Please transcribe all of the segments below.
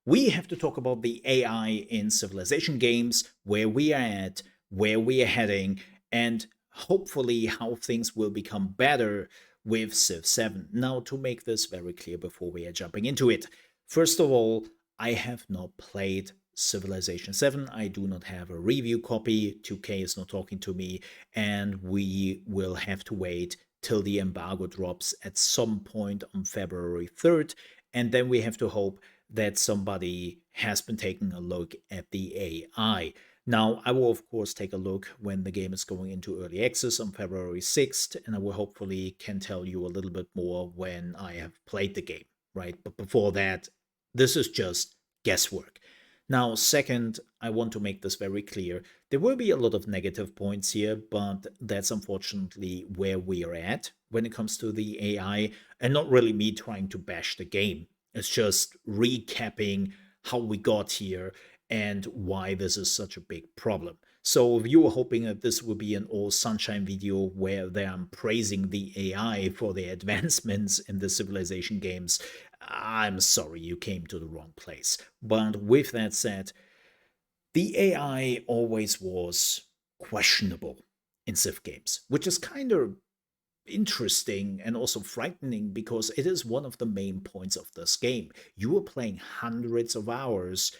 We have to talk about the AI in Civilization games, where we are at, where we are heading, and hopefully how things will become better with Civ 7. Now, to make this very clear before we are jumping into it, first of all, I have not played Civilization 7. I do not have a review copy. 2K is not talking to me, and we will have to wait till the embargo drops at some point on February 3rd. And then we have to hope that somebody has been taking a look at the AI. Now, I will, of course, take a look when the game is going into early access on February 6th, and I will hopefully can tell you a little bit more when I have played the game, right? But before that, this is just guesswork. Now, second, I want to make this very clear. There will be a lot of negative points here, but that's unfortunately where we are at when it comes to the AI, and not really me trying to bash the game. It's just recapping how we got here and why this is such a big problem. So if you were hoping that this would be an all sunshine video where I'm praising the AI for the advancements in the Civilization games, I'm sorry, you came to the wrong place. But with that said, the AI always was questionable in Civ games, which is kind of interesting and also frightening because it is one of the main points of this game. You are playing hundreds of hours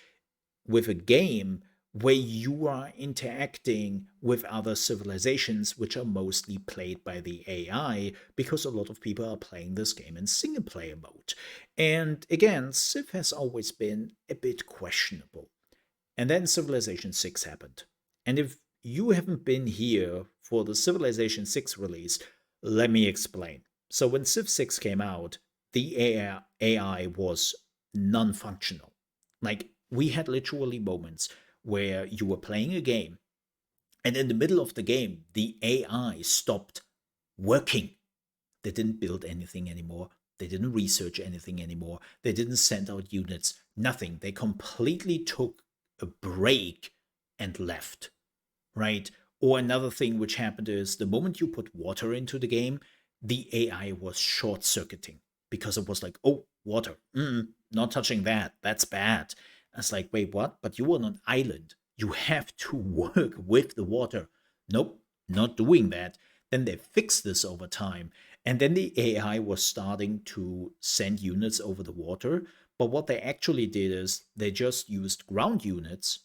with a game where you are interacting with other civilizations, which are mostly played by the AI, because a lot of people are playing this game in single player mode. And again, Civ has always been a bit questionable. And then Civilization 6 happened. And if you haven't been here for the Civilization 6 release, let me explain. So when Civ 6 came out, the AI was non functional. Like, we had literally moments where you were playing a game, and in the middle of the game, the AI stopped working. They didn't build anything anymore. They didn't research anything anymore. They didn't send out units, nothing. They completely took a break and left, right? Or another thing which happened is the moment you put water into the game, the AI was short circuiting because it was like, oh, water, not touching that. That's bad. I was like, wait, what? But you are on an island. You have to work with the water. Nope, not doing that. Then they fixed this over time. And then the AI was starting to send units over the water. But what they actually did is they just used ground units,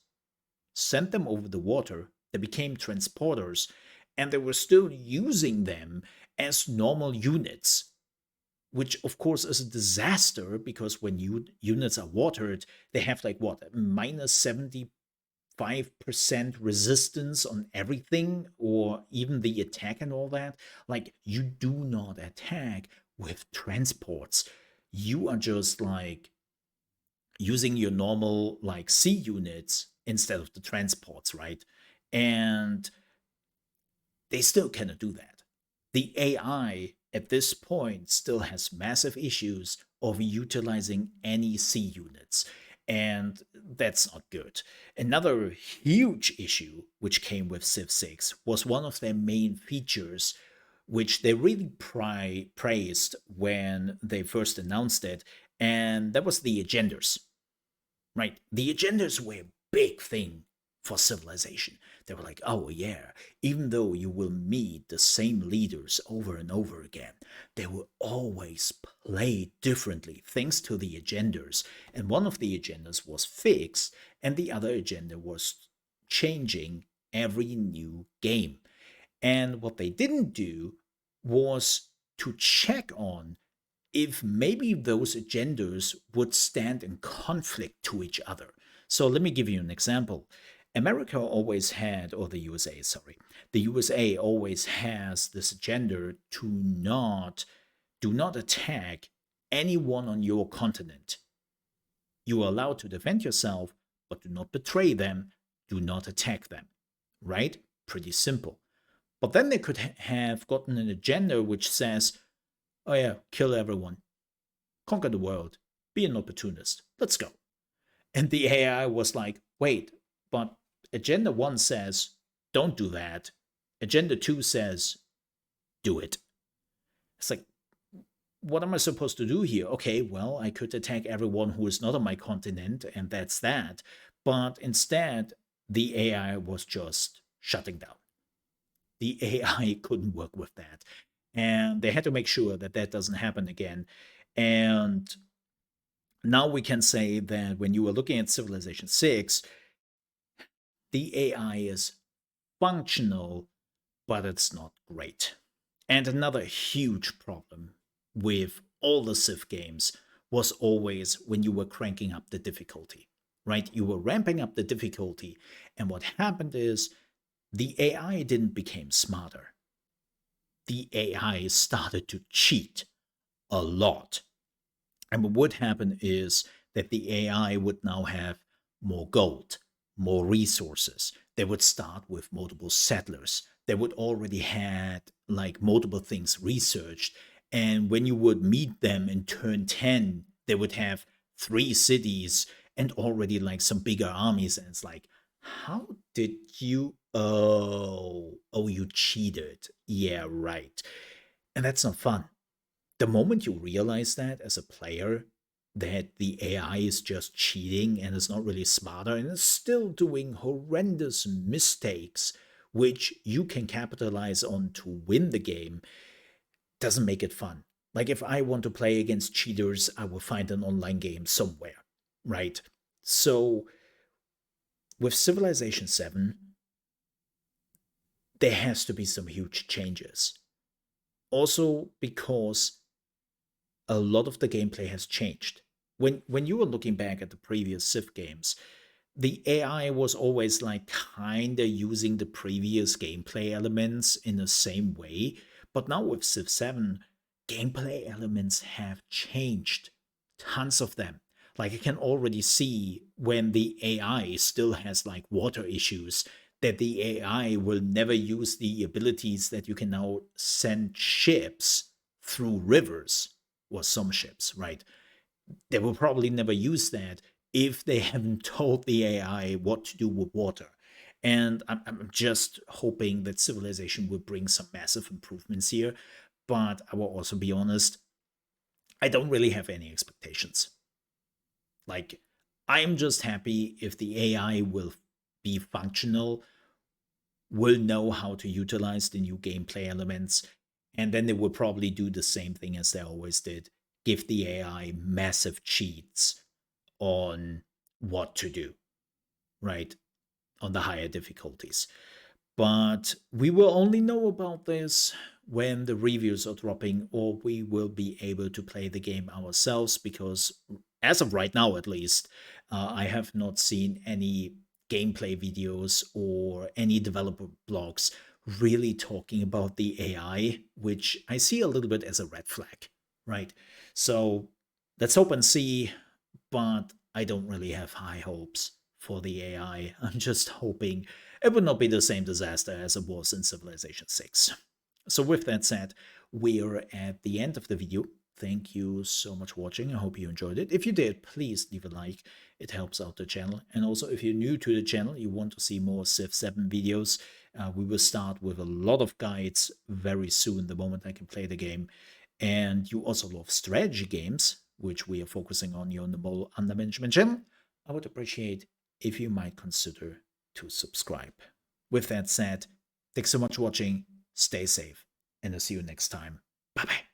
sent them over the water. They became transporters, and they were still using them as normal units, which of course is a disaster because when units are watered, they have like what, minus 75% resistance on everything, or even the attack and all that. Like, you do not attack with transports. You are just like using your normal like sea units instead of the transports, right? And they still cannot do that. The AI at this point still has massive issues of utilizing any C units, and that's not good. Another huge issue which came with Civ 6 was one of their main features, which they really praised when they first announced it, and that was the agendas, right? The agendas were a big thing for Civilization. They were like, oh yeah, even though you will meet the same leaders over and over again, they will always play differently thanks to the agendas. And one of the agendas was fixed, and the other agenda was changing every new game. And what they didn't do was to check on if maybe those agendas would stand in conflict to each other. So let me give you an example. America always had, or the USA, sorry, the USA always has this agenda to do not attack anyone on your continent. You are allowed to defend yourself, but do not betray them, do not attack them, right? Pretty simple. But then they could have gotten an agenda which says, oh yeah, kill everyone, conquer the world, be an opportunist, let's go. And the AI was like, wait, but Agenda 1 says, don't do that. Agenda 2 says, do it. It's like, what am I supposed to do here? Okay, well, I could attack everyone who is not on my continent, and that's that. But instead, the AI was just shutting down. The AI couldn't work with that. And they had to make sure that that doesn't happen again. And now we can say that when you are looking at Civilization VI, the AI is functional, but it's not great. And another huge problem with all the Civ games was always when you were cranking up the difficulty, right? You were ramping up the difficulty, and what happened is the AI didn't become smarter. The AI started to cheat a lot. And what would happen is that the AI would now have more gold, more resources. They would start with multiple settlers. They would already had like multiple things researched. And when you would meet them in turn 10, they would have 3 cities and already like some bigger armies. And it's like, how did you? Oh, you cheated. Yeah, right. And that's not fun. The moment you realize that as a player, that the AI is just cheating and is not really smarter and is still doing horrendous mistakes, which you can capitalize on to win the game, doesn't make it fun. Like if I want to play against cheaters, I will find an online game somewhere, right? So with Civilization 7, there has to be some huge changes. Also because a lot of the gameplay has changed. When you were looking back at the previous Civ games, the AI was always like kinda using the previous gameplay elements in the same way, but now with Civ 7, gameplay elements have changed. Tons of them. Like I can already see when the AI still has like water issues, that the AI will never use the abilities that you can now send ships through rivers, or some ships, right? They will probably never use that if they haven't told the AI what to do with water. And I'm just hoping that Civilization will bring some massive improvements here. But I will also be honest, I don't really have any expectations. Like, I'm just happy if the AI will be functional, will know how to utilize the new gameplay elements, and then they will probably do the same thing as they always did, give the AI massive cheats on what to do, right? On the higher difficulties. But we will only know about this when the reviews are dropping, or we will be able to play the game ourselves, because as of right now at least, I have not seen any gameplay videos or any developer blogs really talking about the AI, which I see a little bit as a red flag, right? So let's hope and see, but I don't really have high hopes for the AI. I'm just hoping it would not be the same disaster as it was in Civilization 6. So with that said, we're at the end of the video. Thank you so much for watching. I hope you enjoyed it. If you did, please leave a like. It helps out the channel. And also, if you're new to the channel, you want to see more Civ 7 videos, we will start with a lot of guides very soon, the moment I can play the game. And you also love strategy games, which we are focusing on here on the Mole Under Management channel, I would appreciate if you might consider to subscribe. With that said, thanks so much for watching, stay safe, and I'll see you next time. Bye bye.